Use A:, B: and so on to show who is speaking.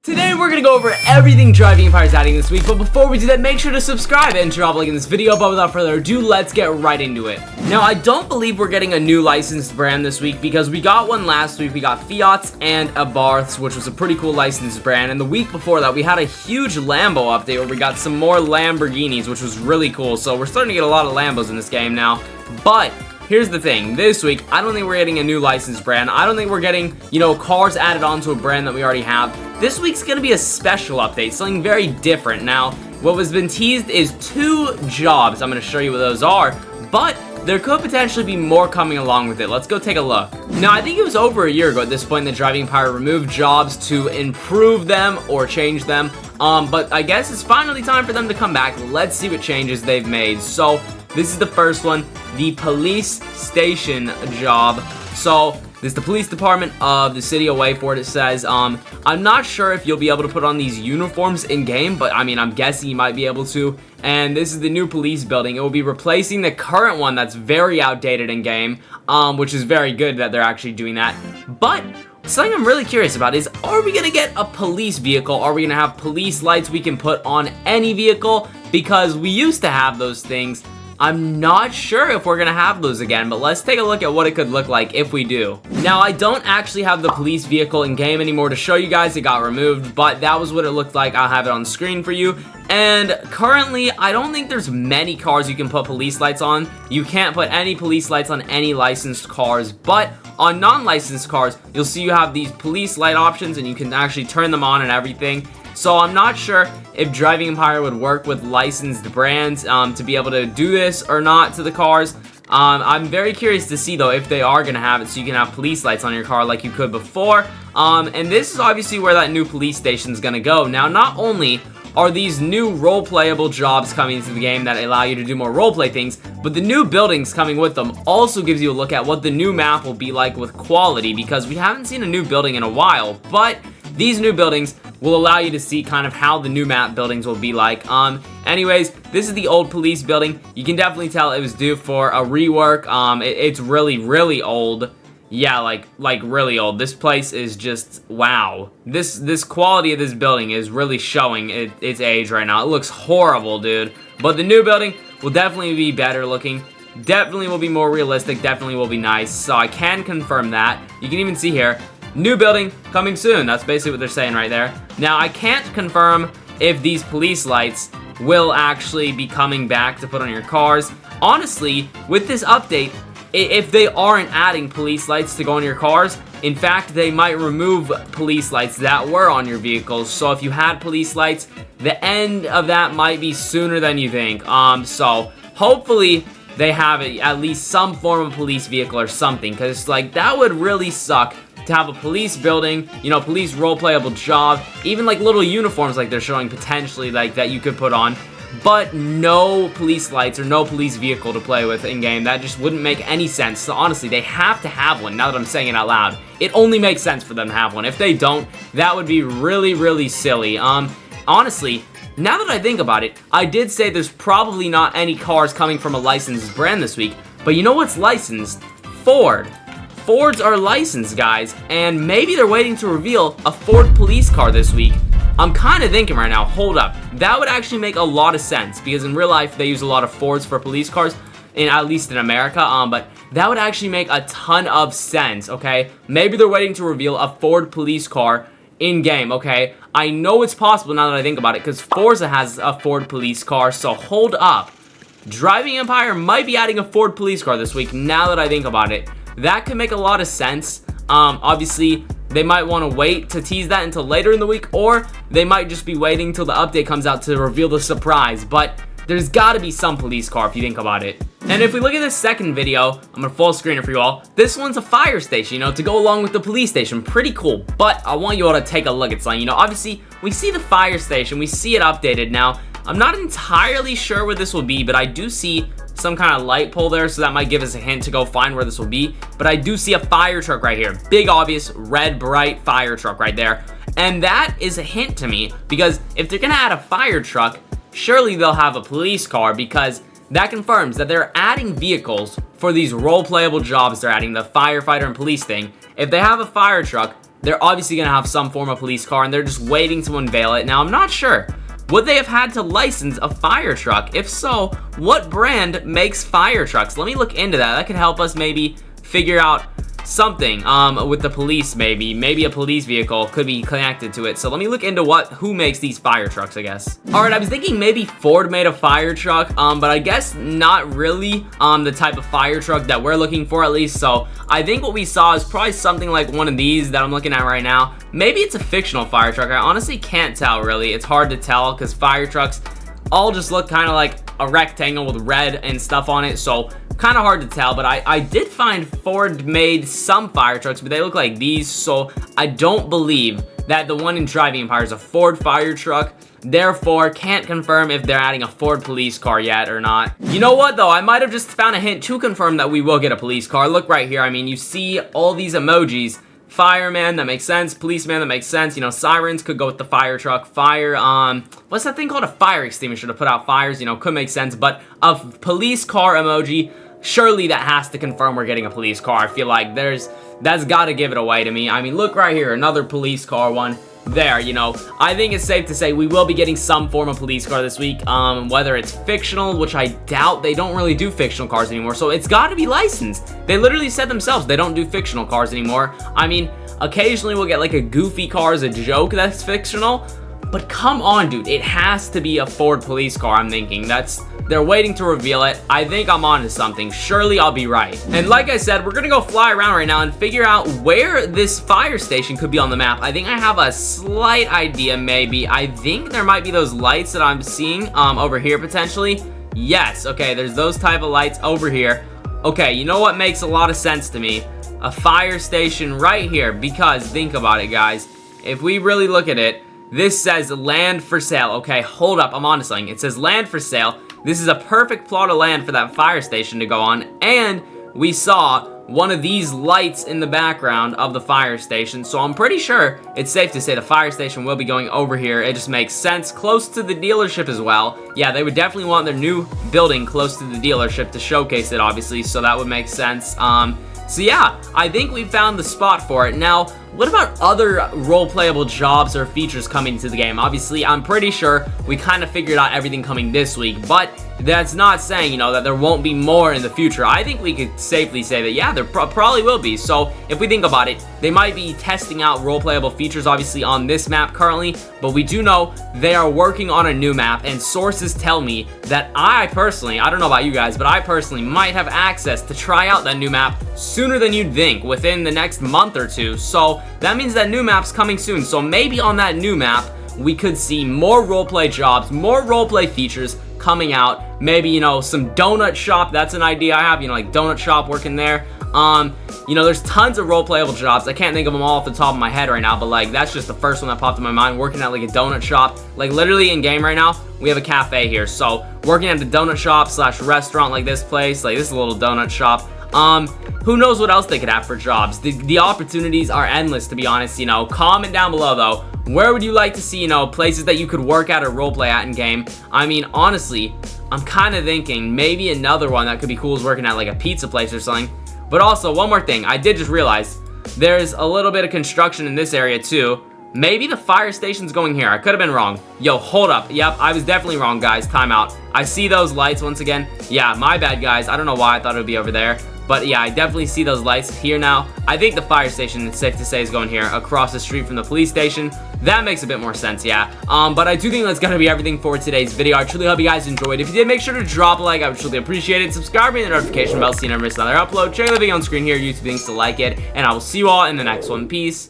A: Today we're gonna go over everything Driving Empire's adding this week, but before we do that, make sure to subscribe and drop a like in this video. But without further ado, let's get right into it. Now, I don't believe we're getting a new licensed brand this week because we got one last week. We got Fiat's and Abarth's, which was a pretty cool licensed brand, and the week before that we had a huge Lambo update where we got some more Lamborghinis, which was really cool. So we're starting to get a lot of Lambos in this game now. But here's the thing, this week, I don't think we're getting a new licensed brand. I don't think we're getting, cars added onto a brand that we already have. This week's gonna be a special update, something very different. Now, what has been teased is 2 jobs. I'm gonna show you what those are, but there could potentially be more coming along with it. Let's go take a look. Now, I think it was over a year ago at this point that Driving Empire removed jobs to improve them or change them. But I guess it's finally time for them to come back. Let's see what changes they've made. So, this is the first one, the police station job. So, this is the police department of the city of Wayford. It says, I'm not sure if you'll be able to put on these uniforms in-game, but I mean, I'm guessing you might be able to. And this is the new police building. It will be replacing the current one that's very outdated in-game, which is very good that they're actually doing that. But something I'm really curious about is, are we gonna get a police vehicle? Are we gonna have police lights we can put on any vehicle? Because we used to have those things. I'm not sure if we're gonna have those again, but let's take a look at what it could look like if we do. Now, I don't actually have the police vehicle in game anymore to show you guys. It got removed, but that was what it looked like. I'll have it on screen for you. And currently, I don't think there's many cars you can put police lights on. You can't put any police lights on any licensed cars, but on non-licensed cars, you'll see you have these police light options and you can actually turn them on and everything. So I'm not sure if Driving Empire would work with licensed brands to be able to do this or not to the cars. I'm very curious to see though if they are going to have it so you can have police lights on your car like you could before. And this is obviously where that new police station is going to go. Now, not only are these new role-playable jobs coming into the game that allow you to do more role-play things, but the new buildings coming with them also gives you a look at what the new map will be like with quality, because we haven't seen a new building in a while, but these new buildings will allow you to see kind of how the new map buildings will be like. Anyways, this is the old police building. You can definitely tell it was due for a rework. It's really, really old. Yeah, like really old. This place is just, wow. This quality of this building is really showing its age right now. It looks horrible, dude. But the new building will definitely be better looking. Definitely will be more realistic. Definitely will be nice. So I can confirm that. You can even see here, new building coming soon. That's basically what they're saying right there. Now, I can't confirm if these police lights will actually be coming back to put on your cars. Honestly, with this update, if they aren't adding police lights to go on your cars, in fact, they might remove police lights that were on your vehicles. So if you had police lights, the end of that might be sooner than you think. So hopefully they have at least some form of police vehicle or something, because like that would really suck to have a police building, police role-playable job, even like little uniforms like they're showing potentially like that you could put on, but no police lights or no police vehicle to play with in-game. That just wouldn't make any sense. So honestly, they have to have one. Now that I'm saying it out loud, it only makes sense for them to have one. If they don't, that would be really, really silly. Honestly, now that I think about it, I did say there's probably not any cars coming from a licensed brand this week, but you know what's licensed? Ford. Fords are licensed, guys, and maybe they're waiting to reveal a Ford police car this week. I'm kind of thinking right now, hold up, that would actually make a lot of sense, because in real life they use a lot of Fords for police cars, at least in America, but that would actually make a ton of sense, okay? Maybe they're waiting to reveal a Ford police car in-game, okay? I know it's possible now that I think about it, because Forza has a Ford police car, so hold up. Driving Empire might be adding a Ford police car this week, now that I think about it. That could make a lot of sense. Obviously, they might want to wait to tease that until later in the week, or they might just be waiting till the update comes out to reveal the surprise, but there's got to be some police car if you think about it. And if we look at this second video, I'm going to full screen it for you all. This one's a fire station, to go along with the police station. Pretty cool, but I want you all to take a look at something. Obviously, we see the fire station, we see it updated now. I'm not entirely sure where this will be, but I do see some kind of light pole there, so that might give us a hint to go find where this will be. But I do see a fire truck right here. Big, obvious, red, bright fire truck right there. And that is a hint to me, because if they're going to add a fire truck, surely they'll have a police car, because that confirms that they're adding vehicles for these role-playable jobs. They're adding the firefighter and police thing. If they have a fire truck, they're obviously gonna have some form of police car, and they're just waiting to unveil it. Now, I'm not sure. Would they have had to license a fire truck? If so, what brand makes fire trucks? Let me look into that. That could help us maybe figure out something with the police. Maybe a police vehicle could be connected to it. So let me look into who makes these fire trucks, I guess. All right, I was thinking maybe Ford made a fire truck, but I guess not really the type of fire truck that we're looking for, at least. So I think what we saw is probably something like one of these that I'm looking at right now. Maybe it's a fictional fire truck. I honestly can't tell, really. It's hard to tell because fire trucks all just look kind of like a rectangle with red and stuff on it, so kind of hard to tell. But I did find Ford made some fire trucks, but they look like these, so I don't believe that the one in Driving Empire is a Ford fire truck. Therefore, can't confirm if they're adding a Ford police car yet or not. You know what, though? I might have just found a hint to confirm that we will get a police car. Look right here. I mean, you see all these emojis. Fireman, that makes sense. Policeman, that makes sense. You know, sirens could go with the fire truck. Fire, what's that thing called? A fire extinguisher to put out fires, you know, could make sense. But a police car emoji, surely that has to confirm we're getting a police car. I feel like that's got to give it away to me. I mean, look right here, another police car one. There, you know, I think it's safe to say we will be getting some form of police car this week, whether it's fictional, which I doubt. They don't really do fictional cars anymore, so it's got to be licensed. They literally said themselves they don't do fictional cars anymore. I mean, occasionally we'll get like a goofy car as a joke that's fictional, but come on, dude, it has to be a Ford police car. I'm thinking they're waiting to reveal it. I think I'm onto something. Surely I'll be right. And like I said, we're gonna go fly around right now and figure out where this fire station could be on the map. I think I have a slight idea, maybe. I think there might be those lights that I'm seeing over here potentially. Yes, okay, there's those type of lights over here. Okay, you know what makes a lot of sense to me? A fire station right here, because think about it, guys. If we really look at it, this says land for sale. Okay, hold up, I'm onto something. It says land for sale. This is a perfect plot of land for that fire station to go on, and we saw one of these lights in the background of the fire station, so I'm pretty sure it's safe to say the fire station will be going over here. It just makes sense, close to the dealership as well. Yeah, they would definitely want their new building close to the dealership to showcase it, obviously, so that would make sense. So yeah, I think we found the spot for it. Now, what about other role-playable jobs or features coming to the game? Obviously, I'm pretty sure we kind of figured out everything coming this week, but that's not saying, you know, that there won't be more in the future. I think we could safely say that, yeah, there probably will be. So if we think about it, they might be testing out role-playable features, obviously, on this map currently, but we do know they are working on a new map, and sources tell me that I don't know about you guys, but I personally might have access to try out that new map sooner than you'd think, within the next month or two. So that means that new map's coming soon. So maybe on that new map, we could see more roleplay jobs, more roleplay features coming out. Maybe, you know, some donut shop. That's an idea I have, you know, like donut shop working there. You know, there's tons of role-playable jobs. I can't think of them all off the top of my head right now, but like that's just the first one that popped in my mind. Working at like a donut shop, like literally in game right now, we have a cafe here. So working at the donut shop / restaurant, like this place, like this is a little donut shop. Who knows what else they could have for jobs. The opportunities are endless, to be honest. You know, comment down below though, where would you like to see, you know, places that you could work at or roleplay at in game? I mean, honestly, I'm kind of thinking maybe another one that could be cool is working at like a pizza place or something. But also, one more thing, I did just realize there's a little bit of construction in this area too. Maybe the fire station's going here. I could have been wrong. Yo, hold up. Yep, I was definitely wrong, guys. Time out. I see those lights once again. Yeah, my bad, guys. I don't know why I thought it would be over there. But yeah, I definitely see those lights here now. I think the fire station, it's safe to say, is going here across the street from the police station. That makes a bit more sense, yeah. But I do think that's gonna be everything for today's video. I truly hope you guys enjoyed. If you did, make sure to drop a like. I would truly appreciate it. Subscribe and the notification bell so you never miss another upload. Check the video on screen here. YouTube links to like it. And I will see you all in the next one. Peace.